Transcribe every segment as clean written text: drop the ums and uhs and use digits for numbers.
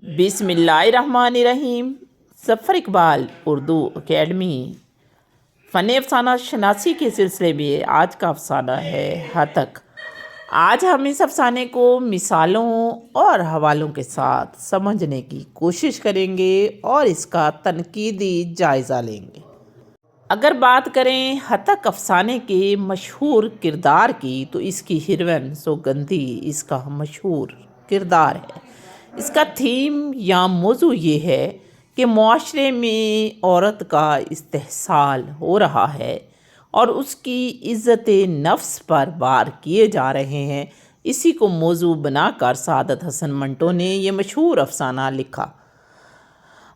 بسم اللہ الرحمن الرحیم۔ ظفر اقبال اردو اکیڈمی فن افسانہ شناسی کے سلسلے میں آج کا افسانہ ہے ہتک۔ آج ہم اس افسانے کو مثالوں اور حوالوں کے ساتھ سمجھنے کی کوشش کریں گے اور اس کا تنقیدی جائزہ لیں گے۔ اگر بات کریں ہتک افسانے کے مشہور کردار کی تو اس کی ہیروئن سوگندھی اس کا مشہور کردار ہے۔ اس کا تھیم یا موضوع یہ ہے کہ معاشرے میں عورت کا استحصال ہو رہا ہے اور اس کی عزت نفس پر وار کیے جا رہے ہیں۔ اسی کو موضوع بنا کر سعادت حسن منٹو نے یہ مشہور افسانہ لکھا۔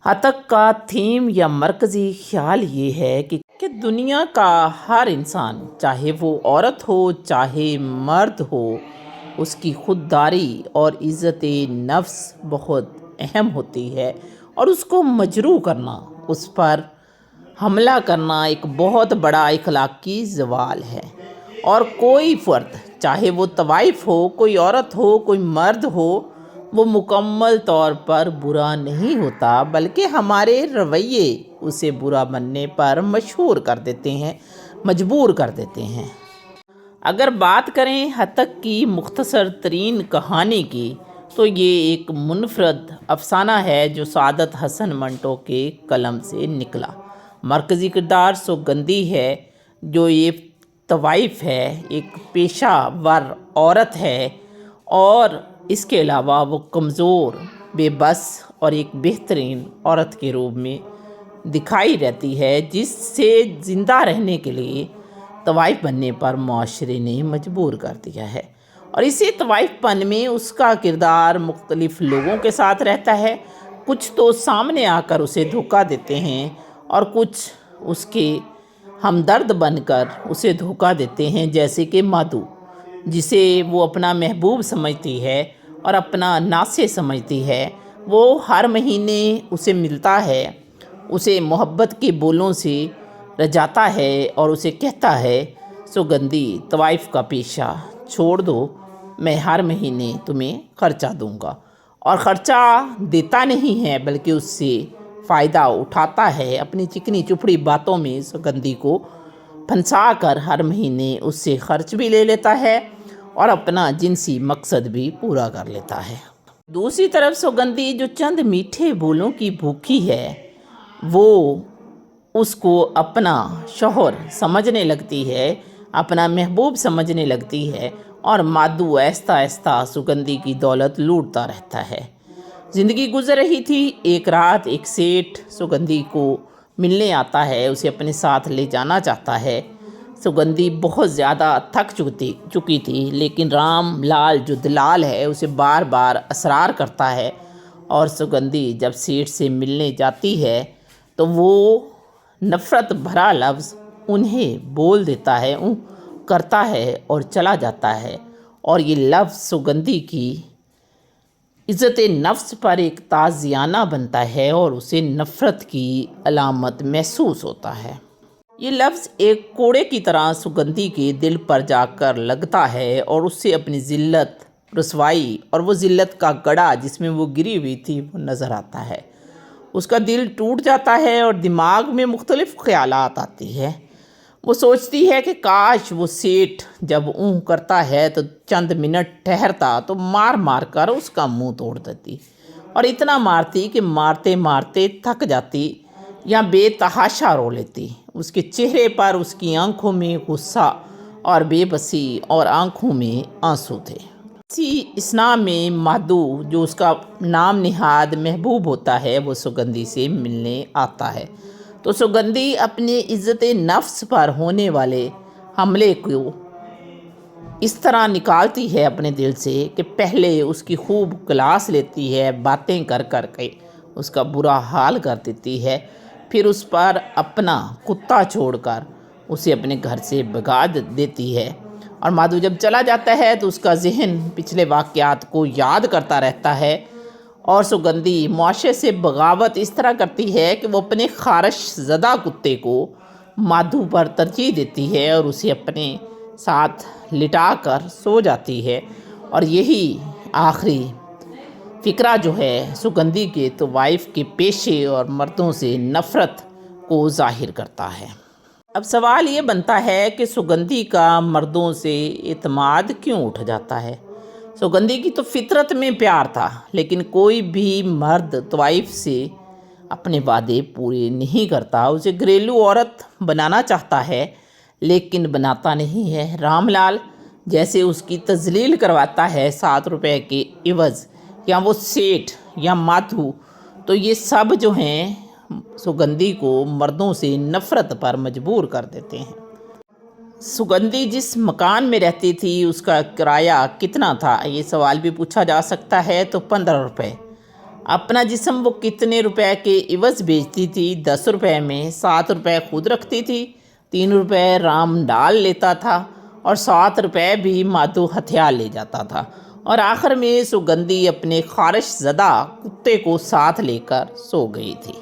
ہتک کا تھیم یا مرکزی خیال یہ ہے کہ دنیا کا ہر انسان، چاہے وہ عورت ہو چاہے مرد ہو، اس کی خودداری اور عزت نفس بہت اہم ہوتی ہے اور اس کو مجروح کرنا، اس پر حملہ کرنا ایک بہت بڑا اخلاقی زوال ہے۔ اور کوئی فرد، چاہے وہ طوائف ہو، کوئی عورت ہو، کوئی مرد ہو، وہ مکمل طور پر برا نہیں ہوتا، بلکہ ہمارے رویے اسے برا بننے پر مجبور کر دیتے ہیں۔ اگر بات کریں ہتک کی مختصر ترین کہانی کی تو یہ ایک منفرد افسانہ ہے جو سعادت حسن منٹو کے قلم سے نکلا۔ مرکزی کردار سوگندھی ہے جو ایک طوائف ہے، ایک پیشہ ور عورت ہے اور اس کے علاوہ وہ کمزور، بے بس اور ایک بہترین عورت کے روپ میں دکھائی رہتی ہے، جس سے زندہ رہنے کے لیے طوائف بننے پر معاشرے نے مجبور کر دیا ہے۔ اور اسی طوائف پن میں اس کا کردار مختلف لوگوں کے ساتھ رہتا ہے۔ کچھ تو سامنے آ کر اسے دھوکہ دیتے ہیں اور کچھ اس کے ہمدرد بن کر اسے دھوکہ دیتے ہیں، جیسے کہ مادو، جسے وہ اپنا محبوب سمجھتی ہے اور اپنا ناصح سمجھتی ہے۔ وہ ہر مہینے اسے ملتا ہے، اسے محبت کے بولوں سے رجاتا ہے اور اسے کہتا ہے، سوگندھی، طوائف کا پیشہ چھوڑ دو، میں ہر مہینے تمہیں خرچہ دوں گا۔ اور خرچہ دیتا نہیں ہے بلکہ اس سے فائدہ اٹھاتا ہے، اپنی چکنی چپڑی باتوں میں سوگندھی کو پھنسا کر ہر مہینے اس سے خرچ بھی لے لیتا ہے اور اپنا جنسی مقصد بھی پورا کر لیتا ہے۔ دوسری طرف سوگندھی جو چند میٹھے بولوں کی بھوکی ہے، وہ اس کو اپنا شوہر سمجھنے لگتی ہے، اپنا محبوب سمجھنے لگتی ہے اور مادو آہستہ آہستہ سوگندھی کی دولت لوٹتا رہتا ہے۔ زندگی گزر رہی تھی، ایک رات ایک سیٹھ سوگندھی کو ملنے آتا ہے، اسے اپنے ساتھ لے جانا چاہتا ہے۔ سوگندھی بہت زیادہ تھک چکی تھی، لیکن رام لال جو دلال ہے اسے بار بار اصرار کرتا ہے اور سوگندھی جب سیٹھ سے ملنے جاتی ہے تو وہ نفرت بھرا لفظ انہیں بول دیتا ہے، کرتا ہے اور چلا جاتا ہے، اور یہ لفظ سوگندھی کی عزت نفس پر ایک تعزیانہ بنتا ہے اور اسے نفرت کی علامت محسوس ہوتا ہے۔ یہ لفظ ایک کوڑے کی طرح سوگندھی کے دل پر جا کر لگتا ہے اور اس سے اپنی ذلت، رسوائی اور وہ ذلت کا گڑھا جس میں وہ گری ہوئی تھی وہ نظر آتا ہے۔ اس کا دل ٹوٹ جاتا ہے اور دماغ میں مختلف خیالات آتی ہے۔ وہ سوچتی ہے کہ کاش وہ سیٹھ جب کرتا ہے تو چند منٹ ٹھہرتا تو مار مار کر اس کا منہ توڑ دیتی، اور اتنا مارتی کہ مارتے مارتے تھک جاتی یا بے تحاشا رو لیتی۔ اس کے چہرے پر، اس کی آنکھوں میں غصہ اور بے بسی اور آنکھوں میں آنسو تھے۔ اسی اثنا میں مادو جو اس کا نام نہاد محبوب ہوتا ہے وہ سوگندھی سے ملنے آتا ہے، تو سوگندھی اپنی عزت نفس پر ہونے والے حملے کو اس طرح نکالتی ہے اپنے دل سے کہ پہلے اس کی خوب کلاس لیتی ہے، باتیں کر کر کے اس کا برا حال کر دیتی ہے، پھر اس پر اپنا کتا چھوڑ کر اسے اپنے گھر سے بھگا دیتی ہے۔ اور مادو جب چلا جاتا ہے تو اس کا ذہن پچھلے واقعات کو یاد کرتا رہتا ہے، اور سوگندھی معاشرے سے بغاوت اس طرح کرتی ہے کہ وہ اپنے خارش زدہ کتے کو مادو پر ترجیح دیتی ہے اور اسے اپنے ساتھ لٹا کر سو جاتی ہے، اور یہی آخری فقرہ جو ہے سگندھی کے طوائف کے پیشے اور مردوں سے نفرت کو ظاہر کرتا ہے۔ اب سوال یہ بنتا ہے کہ سگندھی کا مردوں سے اعتماد کیوں اٹھ جاتا ہے؟ سگندھی کی تو فطرت میں پیار تھا، لیکن کوئی بھی مرد طوائف سے اپنے وعدے پورے نہیں کرتا، اسے گھریلو عورت بنانا چاہتا ہے لیکن بناتا نہیں ہے۔ رام لال جیسے اس کی تذلیل کرواتا ہے 7 روپے کے عوض، یا وہ سیٹھ یا مادھو، تو یہ سب جو ہیں سگندھی کو مردوں سے نفرت پر مجبور کر دیتے ہیں۔ سگندھی جس مکان میں رہتی تھی اس کا کرایہ کتنا تھا، یہ سوال بھی پوچھا جا سکتا ہے۔ تو 15 روپے۔ اپنا جسم وہ کتنے روپے کے عوض بیچتی تھی؟ 10 روپے میں۔ 7 روپے خود رکھتی تھی، 3 روپے رام ڈال لیتا تھا اور 7 روپے بھی مادھو ہتھیار لے جاتا تھا، اور آخر میں سگندھی اپنے خارش زدہ کتے کو ساتھ لے کر سو گئی تھی۔